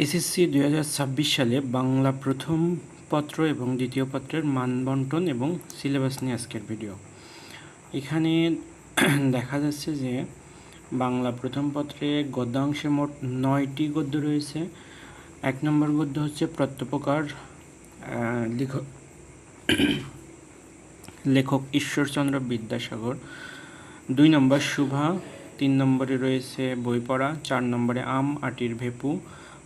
SSC 2026 সালে বাংলা প্রথম পত্র এবং দ্বিতীয় পত্রের মান বন্টন এবং সিলেবাস নিয়ে আজকের ভিডিও। এখানে দেখা যাচ্ছে যে বাংলা প্রথম পত্রে গদ্যাংশে মোট 9টি গদ্য রয়েছে। 1 নম্বর গদ্য হচ্ছে প্রত্যপকার, লেখক ঈশ্বরচন্দ্র বিদ্যাসাগর। 2 নম্বর শুভা, 3 নম্বরে রয়েছে বই পড়া, 4 নম্বরে আম আটির ভেপু,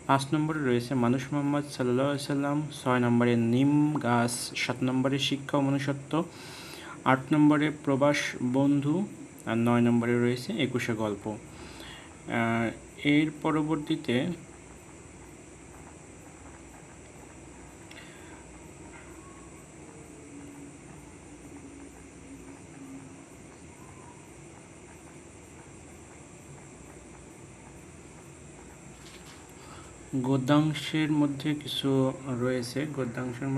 5 নম্বরে রয়েছে মানুষ মোহাম্মদ সাল্লাল্লাহু আলাইহি সাল্লাম, 6 নম্বরে নিম গাছ, 7 নম্বরে শিক্ষা ও মনুষ্যত্ব, 8 নম্বরে প্রবাস বন্ধু, আর 9 নম্বরে রয়েছে 21শে গল্প। এর পরবর্তীতে গদ্যাংশের মধ্যে কিছু রয়েছে। গদ্যাংশের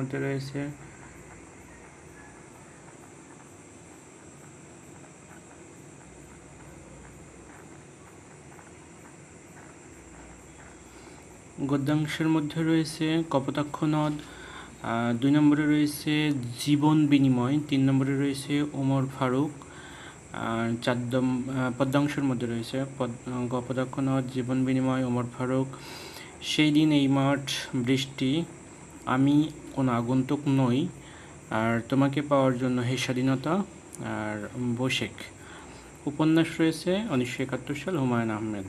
মধ্যে রয়েছে কপোতাক্ষ নদ, 2 নম্বরে রয়েছে জীবন বিনিময়, 3 নম্বরে রয়েছে ওমর ফারুক, পদ্যাংশের মধ্যে রয়েছে কপোতাক্ষ নদ, জীবন বিনিময়, ওমর ফারুক, সেই দিন এই মাঠ, বৃষ্টি, আমি কোনো আগন্তুক নই, আর তোমাকে পাওয়ার জন্য হে স্বাধীনতা, আর বৈশেখ। উপন্যাস রয়েছে 1971 সাল, হুমায়ুন আহমেদ।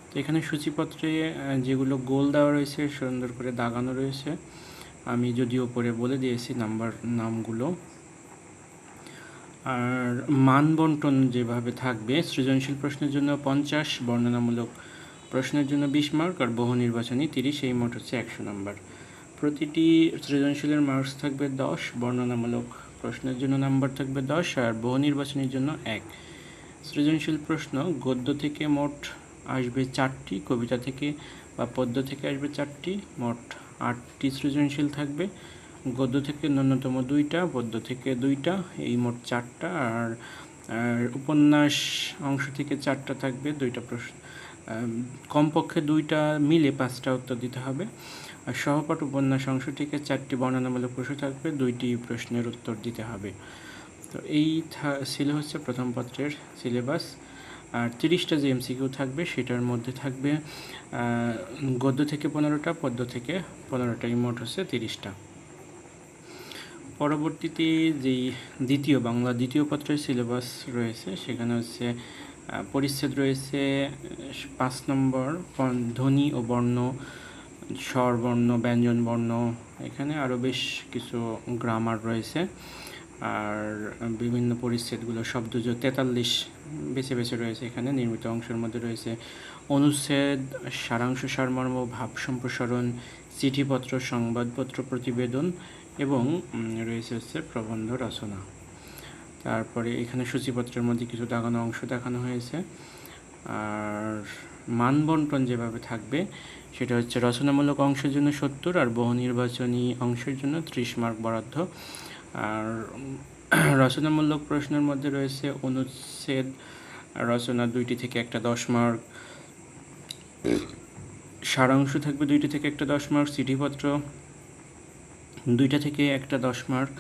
তো এখানে সূচিপত্রে যেগুলো গোল দেওয়া রয়েছে সুন্দর করে দাগানো রয়েছে, আমি যদিও পরে বলে দিয়েছি নামগুলো। আর মান বন্টন যেভাবে থাকবে, সৃজনশীল প্রশ্নের জন্য 50, বর্ণনামূলক প্রশ্নের জন্য 20 মার্ক, আর বহু নির্বাচনী 30, এই মোট হচ্ছে 100 নম্বর। প্রতিটি সৃজনশীলের মার্কস থাকবে 10, বর্ণনামূলক প্রশ্নের জন্য নাম্বার থাকবে 10, আর বহু নির্বাচনীর জন্য 1। সৃজনশীল প্রশ্ন গদ্য থেকে মোট আসবে 4টি, কবিতা থেকে বা পদ্য থেকে আসবে 4টি, মোট 8টি সৃজনশীল থাকবে। গদ্য থেকে ন্যূনতম 2টা, পদ্য থেকে 2টা, এই মোট 4টা, আর উপন্যাস অংশ থেকে 4টা থাকবে, 2টা প্রশ্ন, কমপক্ষে 2টা মিলে 5টা উত্তর দিতে হবে। আর সহপাঠ উপন্যাস অংশ থেকে 4টি বর্ণনামূলক প্রশ্ন থাকবে, 2টি প্রশ্নের উত্তর দিতে হবে। তো এই ছিল হচ্ছে প্রথম পত্রের সিলেবাস। আর 30টা যে এমসিকিউ থাকবে সেটার মধ্যে থাকবে গদ্য থেকে 15টা, পদ্য থেকে 15টা, এই মোট হচ্ছে 30টা। পরবর্তীতে যেই বাংলা দ্বিতীয় পত্রের সিলেবাস রয়েছে সেখানে হচ্ছে পরিচ্ছেদ রয়েছে 5 নম্বর, ধ্বনি ও বর্ণ, স্বর বর্ণ, ব্যঞ্জন বর্ণ, এখানে আরও বেশ কিছু গ্রামার রয়েছে। আর বিভিন্ন পরিচ্ছেদগুলো শব্দজ 43 বেছে বেছে রয়েছে। এখানে নির্মিত অংশের মধ্যে রয়েছে অনুচ্ছেদ, সারাংশ, সারমর্ম, ভাব সম্প্রসারণ, চিঠিপত্র, সংবাদপত্র, প্রতিবেদন, এবং রয়েছে হচ্ছে প্রবন্ধ রচনা। তারপরে এখানে সূচিপত্রের মধ্যে কিছু দাগানো অংশ দেখানো হয়েছে। আর মানবন্টন যেভাবে থাকবে সেটা হচ্ছে রচনামূলক অংশের জন্য 70, আর বহু নির্বাচনী অংশের জন্য 30 মার্ক বরাদ্দ। আর রচনামূলক প্রশ্নের মধ্যে রয়েছে অনুচ্ছেদ রচনা 2টি থেকে একটা 10 মার্ক, সারাংশ থাকবে 2টি থেকে একটা 10 মার্ক, চিঠিপত্র 2টা থেকে একটা 10 মার্ক,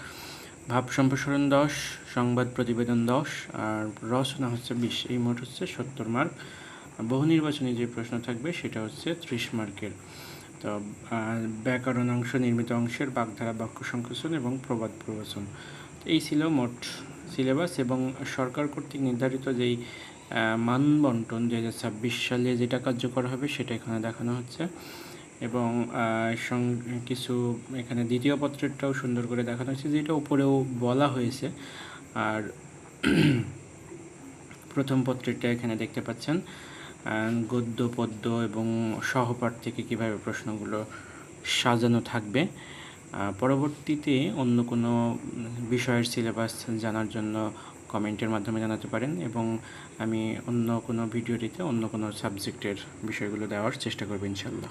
ভাব সম্প্রসারণ 10, সংবাদ প্রতিবেদন 10, আর রচনা হচ্ছে 20, এই মোট হচ্ছে 70 মার্ক। বহু নির্বাচনী যে প্রশ্ন থাকবে সেটা হচ্ছে 30 মার্কের। তো ব্যাকরণ অংশ, নির্মিত অংশের বাগধারা, বাক্য সংকোচন এবং প্রবাদ প্রবচন, এই ছিল মোট সিলেবাস। এবং সরকার কর্তৃক নির্ধারিত যেই মানবন্টন 2026 সালে যেটা কার্যকর হবে সেটা এখানে দেখানো হচ্ছে। এবং কিছু এখানে দ্বিতীয় পত্রেরটাও সুন্দর করে দেখানো হয়েছে, যেটা উপরেও বলা হয়েছে। আর প্রথম পত্রেরটা এখানে দেখতে পাচ্ছেন, গদ্য, পদ্য এবং সহপাঠ থেকে কীভাবে প্রশ্নগুলো সাজানো থাকবে। পরবর্তীতে অন্য কোনো বিষয়ের সিলেবাস জানার জন্য কমেন্টের মাধ্যমে জানাতে পারেন, এবং আমি অন্য কোনো ভিডিওটিতে অন্য কোনো সাবজেক্টের বিষয়গুলো দেওয়ার চেষ্টা করব ইনশাল্লাহ।